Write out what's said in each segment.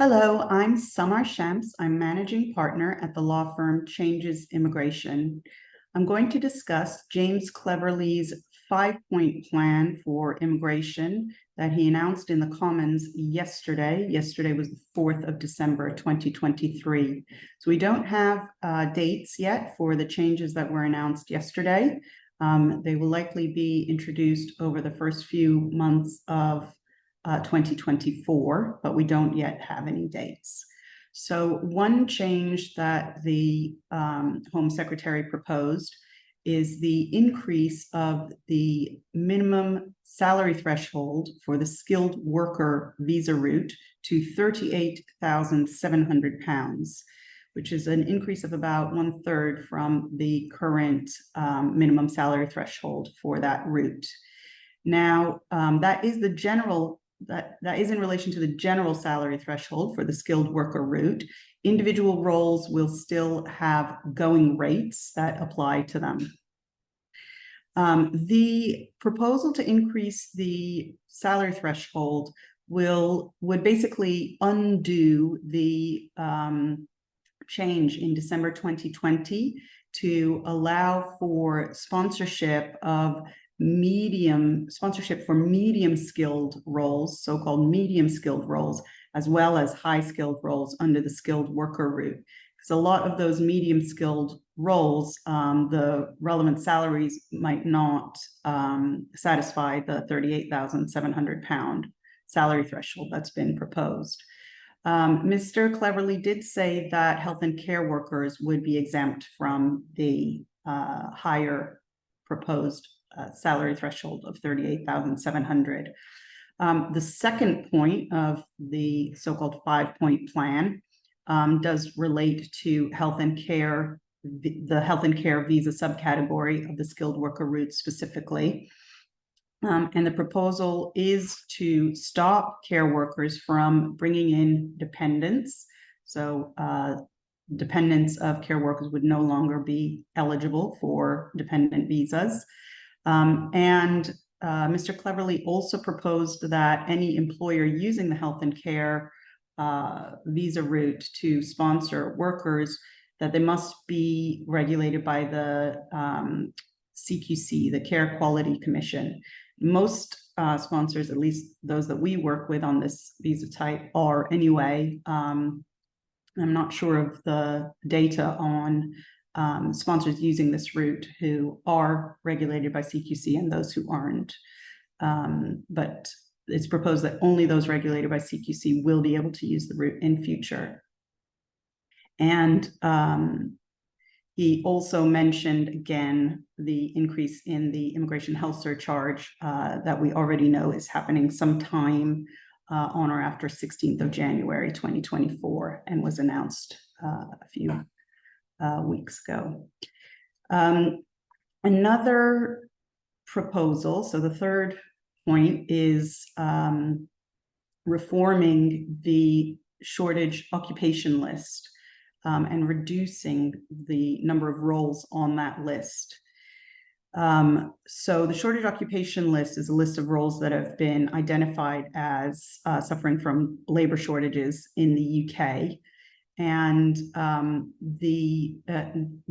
Hello, I'm Samar Shams. I'm managing partner at the law firm Changes Immigration. I'm going to discuss James Cleverly's 5-point plan for immigration that he announced in the Commons yesterday. Yesterday was the 4th of December, 2023. So we don't have dates yet for the changes that were announced yesterday. They will likely be introduced over the first few months of 2024, but we don't yet have any dates. So one change that the Home Secretary proposed is the increase of the minimum salary threshold for the skilled worker visa route to £38,700, which is an increase of about 1/3 from the current minimum salary threshold for that route. Now, that is the general that is in relation to the general salary threshold for the skilled worker route. Individual roles will still have going rates that apply to them. The proposal to increase the salary threshold would basically undo the change in December 2020 to allow for sponsorship for medium skilled roles, so-called medium skilled roles, as well as high skilled roles under the skilled worker route. Because a lot of those medium skilled roles, the relevant salaries might not satisfy the £38,700 salary threshold that's been proposed. Mr. Cleverly did say that health and care workers would be exempt from the higher proposed salary threshold of $38,700. The second point of the so-called 5-point plan does relate to health and care, the health and care visa subcategory of the skilled worker route specifically. And the proposal is to stop care workers from bringing in dependents. So dependents of care workers would no longer be eligible for dependent visas. Mr. Cleverly also proposed that any employer using the health and care visa route to sponsor workers, that they must be regulated by the CQC, the Care Quality Commission. Most sponsors, at least those that we work with on this visa type, are anyway. I'm not sure of the data on sponsors using this route who are regulated by CQC and those who aren't. But it's proposed that only those regulated by CQC will be able to use the route in future. And he also mentioned again the increase in the immigration health surcharge that we already know is happening sometime on or after 16th of January 2024 and was announced a few weeks ago. Another proposal, so the third point is reforming the shortage occupation list and reducing the number of roles on that list. So the shortage occupation list is a list of roles that have been identified as suffering from labor shortages in the UK. And the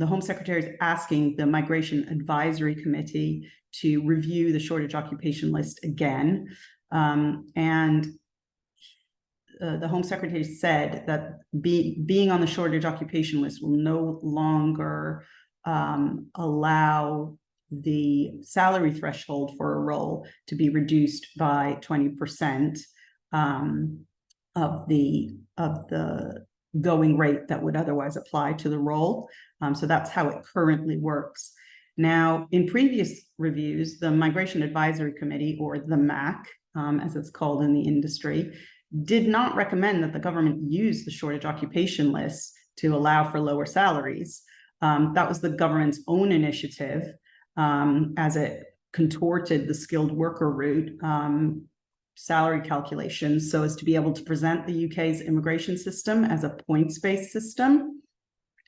Home Secretary is asking the Migration Advisory Committee to review the shortage occupation list again. The Home Secretary said that being on the shortage occupation list will no longer allow the salary threshold for a role to be reduced by 20% of the going rate that would otherwise apply to the role. So that's how it currently works. Now, in previous reviews, the Migration Advisory Committee, or the MAC, as it's called in the industry, did not recommend that the government use the shortage occupation list to allow for lower salaries. That was the government's own initiative as it contorted the skilled worker route salary calculations so as to be able to present the UK's immigration system as a points-based system,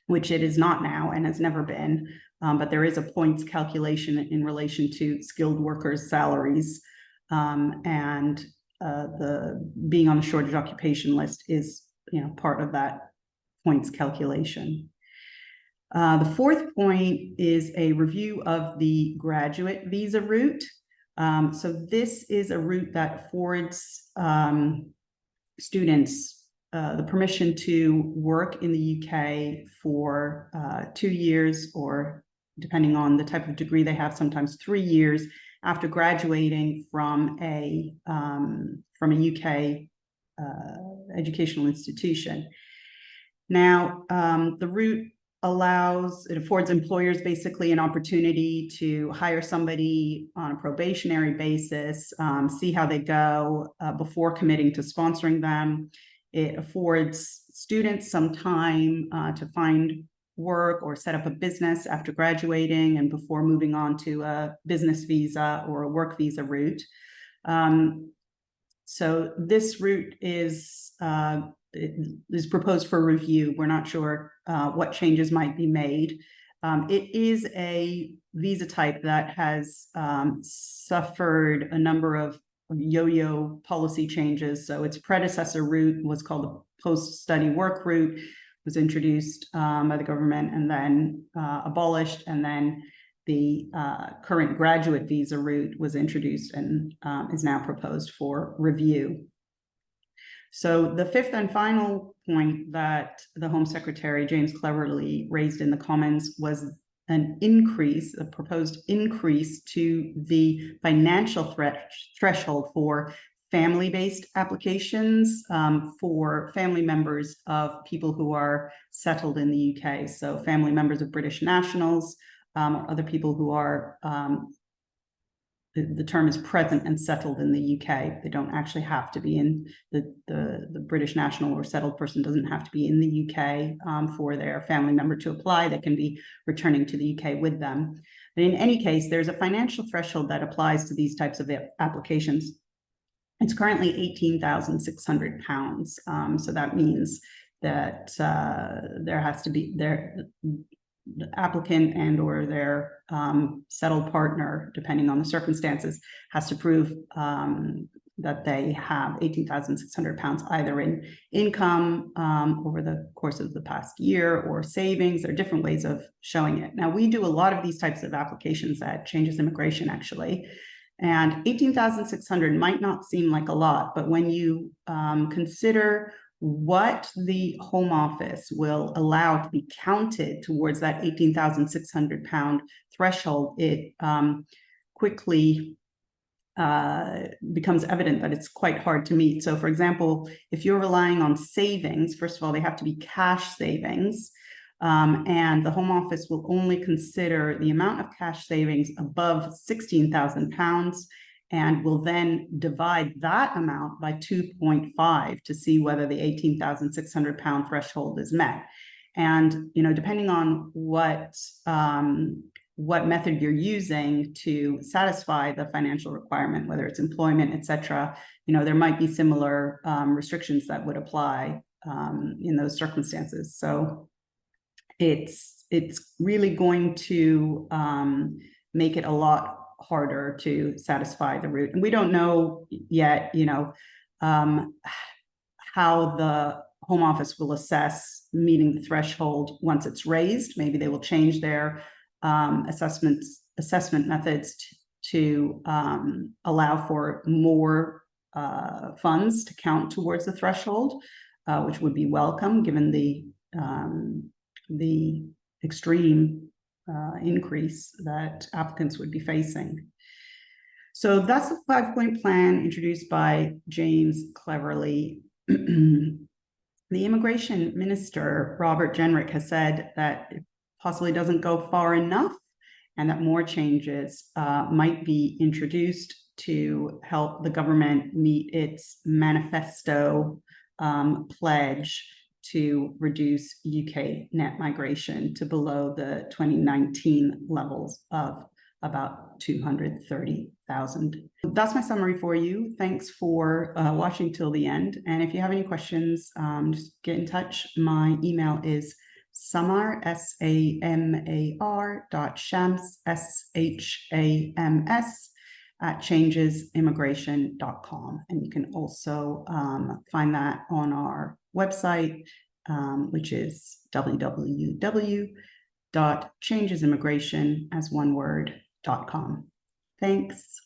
which it is not now and has never been, but there is a points calculation in relation to skilled workers' salaries, and the being on the shortage occupation list is part of that points calculation. The fourth point is a review of the graduate visa route. So this is a route that affords students the permission to work in the UK for 2 years, or depending on the type of degree they have, sometimes 3 years after graduating from a UK educational institution. Now, the route affords employers basically an opportunity to hire somebody on a probationary basis, see how they go before committing to sponsoring them. It affords students some time to find work or set up a business after graduating and before moving on to a business visa or a work visa route. So this route is proposed for review. We're not sure what changes might be made. It is a visa type that has suffered a number of yo-yo policy changes. So its predecessor route was called the post-study work route, was introduced by the government and then abolished, and then the current graduate visa route was introduced and is now proposed for review. So the fifth and final point that the Home Secretary, James Cleverly, raised in the Commons was a proposed increase to the financial threshold for family-based applications for family members of people who are settled in the UK. So family members of British nationals, or other people who are, the term is present and settled in the UK. They don't actually have to be in the British national or settled person doesn't have to be in the UK for their family member to apply. They can be returning to the UK with them. But in any case, there's a financial threshold that applies to these types of applications. It's currently £18,600. So that means that there has to be the applicant and or their settled partner, depending on the circumstances, has to prove that they have £18,600 either in income over the course of the past year or savings. There are different ways of showing it. Now, we do a lot of these types of applications at Changes Immigration, actually. And 18,600 might not seem like a lot, but when you consider what the Home Office will allow to be counted towards that £18,600 threshold, it quickly becomes evident that it's quite hard to meet. So, for example, if you're relying on savings, first of all, they have to be cash savings. And the Home Office will only consider the amount of cash savings above £16,000 and will then divide that amount by 2.5 to see whether the £18,600 threshold is met. And, depending on what method you're using to satisfy the financial requirement, whether it's employment, et cetera, there might be similar restrictions that would apply in those circumstances. So it's really going to make it a lot harder to satisfy the route. And we don't know yet, how the Home Office will assess meeting the threshold once it's raised. Maybe they will change their assessment methods to allow for more funds to count towards the threshold, which would be welcome given the extreme increase that applicants would be facing. So that's the 5-point plan introduced by James Cleverly. The Immigration Minister, Robert Jenrick, has said that it possibly doesn't go far enough and that more changes might be introduced to help the government meet its manifesto pledge to reduce UK net migration to below the 2019 levels of about 230,000. That's my summary for you. Thanks for watching till the end. And if you have any questions, just get in touch. My email is samar, SAMAR.shams, SHAMS, at changesimmigration.com. And you can also find that on our website, which is www.changesimmigration as one word.com. Thanks.